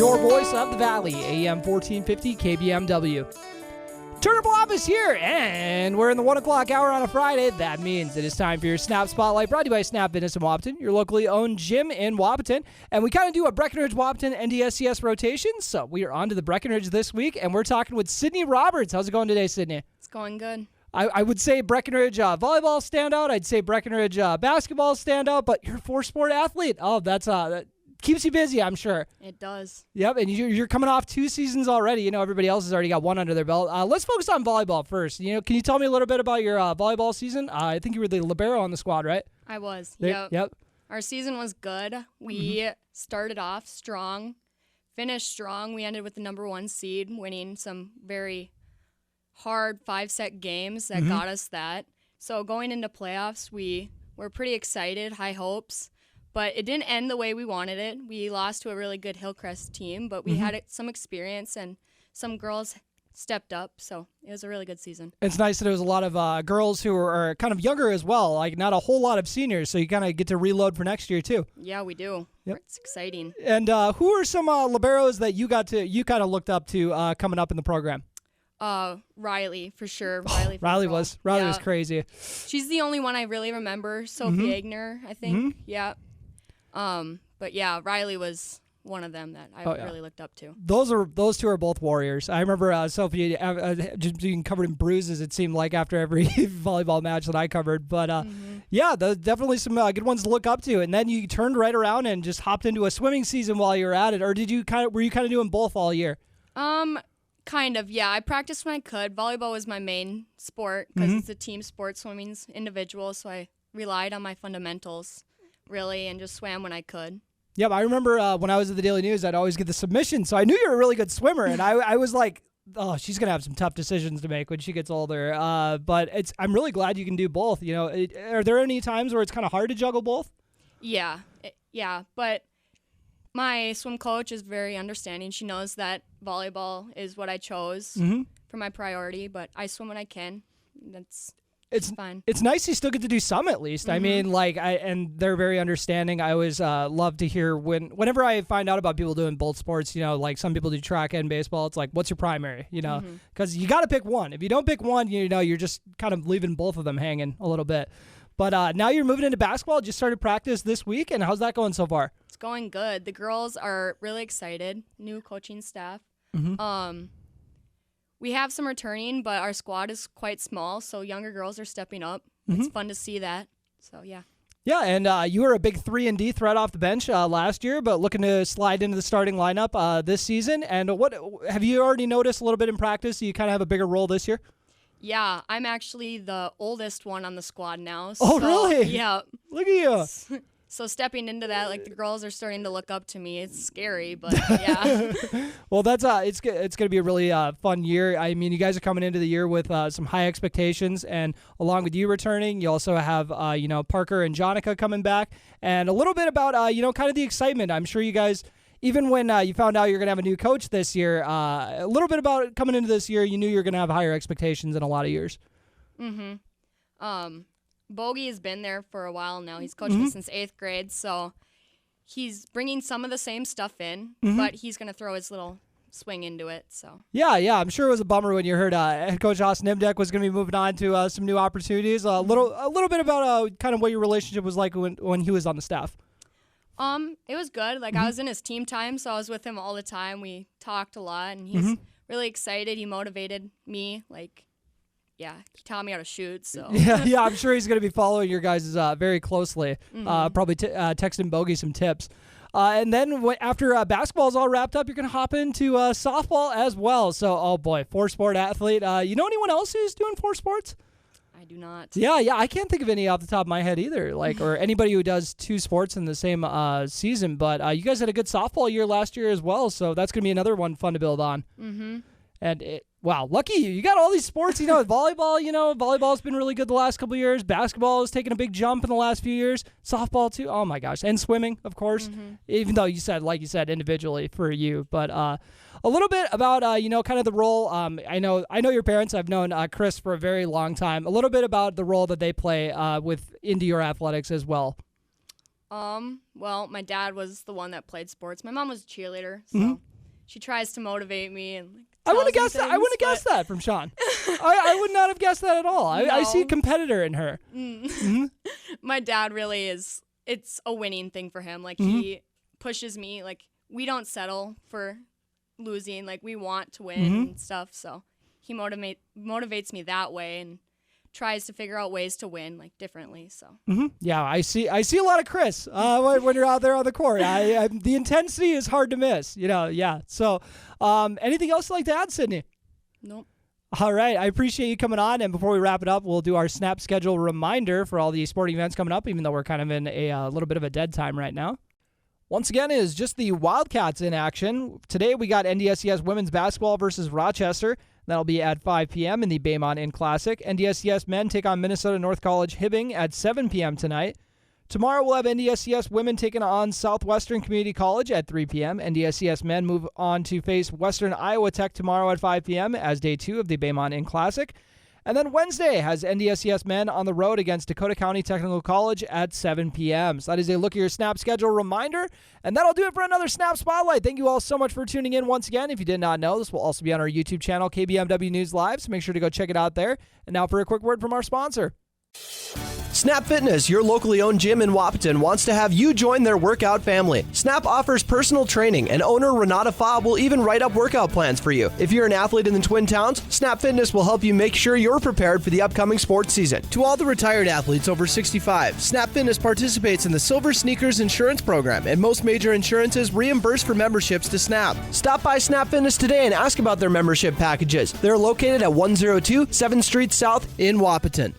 your voice of the Valley, AM 1450 KBMW. Turntable Office here, and we're in the 1 o'clock hour on a Friday. That means it is time for your Snap Spotlight, brought to you by Snap Fitness in Wapaton, your locally owned gym in Wapaton. And we kind of do a Breckenridge, Wapaton, NDSCS rotation, so we are on to the Breckenridge this week, and we're talking with Sydni Roberts. How's it going today, Sydni? It's going good. I would say Breckenridge volleyball standout. I'd say Breckenridge basketball standout, but you're a four-sport athlete. Oh, that keeps you busy, I'm sure. It does. Yep, and you're coming off 2 seasons already. You know, everybody else has already got one under their belt. Let's focus on volleyball first. You know, can you tell me a little bit about your volleyball season? I think you were the libero on the squad, right? I was. Yep. Our season was good. We started off strong, finished strong. We ended with the number 1 seed, winning some very hard 5-set games that got us that. So going into playoffs, we were pretty excited, high hopes. But it didn't end the way we wanted it. We lost to a really good Hillcrest team, but we had some experience and some girls stepped up, so it was a really good season. It's nice that there was a lot of girls who are kind of younger as well, like not a whole lot of seniors, so you kind of get to reload for next year too. Yeah, we do. Yep. It's exciting. And who are some liberos that you kind of looked up to coming up in the program? Riley, for sure. Riley was crazy. She's the only one I really remember. Sophie Agner, I think. Yeah. But yeah, Riley was one of them that I really looked up to. Those two are both warriors. I remember Sophie just being covered in bruises, it seemed like, after every volleyball match that I covered. But yeah, definitely some good ones to look up to. And then you turned right around and just hopped into a swimming season while you were at it, or were you kind of doing both all year? Kind of, yeah. I practiced when I could. Volleyball was my main sport because it's a team sport. Swimming's individual, so I relied on my fundamentals, really, and just swam when I could. Yep, I remember when I was at the Daily News, I'd always get the submission, so I knew you were a really good swimmer, and I was like, oh, she's going to have some tough decisions to make when she gets older. But I'm really glad you can do both. You know, are there any times where it's kind of hard to juggle both? Yeah, but my swim coach is very understanding. She knows that volleyball is what I chose for my priority, but I swim when I can. It's fine. It's nice you still get to do some at least. I mean, and they're very understanding. I always love to hear whenever I find out about people doing both sports, you know, like some people do track and baseball. It's like, what's your primary, you know? Because you got to pick one. If you don't pick one, you know, you're just kind of leaving both of them hanging a little bit. But now you're moving into basketball. Just started practice this week, and how's that going so far? It's going good. The girls are really excited. New coaching staff. We have some returning, but our squad is quite small, so younger girls are stepping up. It's fun to see that. So, yeah. Yeah, and you were a big 3-and-D threat off the bench last year, but looking to slide into the starting lineup this season. And what have you already noticed a little bit in practice? Do you kind of have a bigger role this year? Yeah, I'm actually the oldest one on the squad now. Oh, really? Yeah. Look at you. So stepping into that, like, the girls are starting to look up to me. It's scary, but yeah. Well, that's it's going to be a really fun year. I mean, you guys are coming into the year with some high expectations, and along with you returning, you also have Parker and Jonica coming back, and a little bit about kind of the excitement. I'm sure you guys, even when you found out you're going to have a new coach this year, a little bit about coming into this year, you knew you were going to have higher expectations in a lot of years. Bogey has been there for a while now. He's coached me since 8th grade, so he's bringing some of the same stuff in, but he's going to throw his little swing into it. So yeah, I'm sure it was a bummer when you heard head coach Haas Nimdek was going to be moving on to some new opportunities. A little bit about kind of what your relationship was like when he was on the staff. It was good. Like, I was in his team time, so I was with him all the time. We talked a lot, and he's really excited. He motivated me, like. Yeah, he taught me how to shoot. So yeah, I'm sure he's going to be following your guys very closely. Probably texting Bogey some tips. And then after basketball's all wrapped up, you're going to hop into softball as well. So, oh boy, 4-sport athlete. You know anyone else who's doing 4 sports? I do not. Yeah, I can't think of any off the top of my head either. Like, or anybody who does 2 sports in the same season. But you guys had a good softball year last year as well, so that's going to be another one fun to build on. And wow, lucky you. You got all these sports, volleyball, volleyball's been really good the last couple of years. Basketball has taken a big jump in the last few years. Softball too. Oh my gosh. And swimming, of course. Even though like you said, individually for you. But a little bit about, kind of the role. I know your parents. I've known Chris for a very long time. A little bit about the role that they play into your athletics as well. Well, my dad was the one that played sports. My mom was a cheerleader, so she tries to motivate me and like, I wouldn't tells have me guessed that. I wouldn't have things, guessed that from Sean. I would not have guessed that at all. I No. see a competitor in her. My dad really is. It's a winning thing for him. Like he pushes me. Like we don't settle for losing. Like we want to win and stuff. So he motivates me that way and tries to figure out ways to win like differently. So Yeah, I see a lot of Chris when you're out there on the court. The intensity is hard to miss. Yeah. So anything else you'd like to add, Sydney? nope. All right. I appreciate you coming on. And before we wrap it up, we'll do our snap schedule reminder for all the sporting events coming up, even though we're kind of in a little bit of a dead time right now. Once again, it is just the Wildcats in action. Today we got NDSCS women's basketball versus Rochester. That'll be at 5 p.m. in the Baymont Inn Classic. NDSCS men take on Minnesota North College Hibbing at 7 p.m. tonight. Tomorrow we'll have NDSCS women taking on Southwestern Community College at 3 p.m. NDSCS men move on to face Western Iowa Tech tomorrow at 5 p.m. as day 2 of the Baymont Inn Classic. And then Wednesday has NDSCS men on the road against Dakota County Technical College at 7 p.m. So that is a look at your snap schedule reminder. And that'll do it for another Snap Spotlight. Thank you all so much for tuning in once again. If you did not know, this will also be on our YouTube channel, KBMW News Live, so make sure to go check it out there. And now for a quick word from our sponsor. Snap Fitness, your locally owned gym in Wapaton, wants to have you join their workout family. Snap offers personal training, and owner Renata Fobb will even write up workout plans for you. If you're an athlete in the Twin Towns, Snap Fitness will help you make sure you're prepared for the upcoming sports season. To all the retired athletes over 65, Snap Fitness participates in the Silver Sneakers Insurance Program, and most major insurances reimburse for memberships to Snap. Stop by Snap Fitness today and ask about their membership packages. They're located at 102 7th Street South in Wapaton.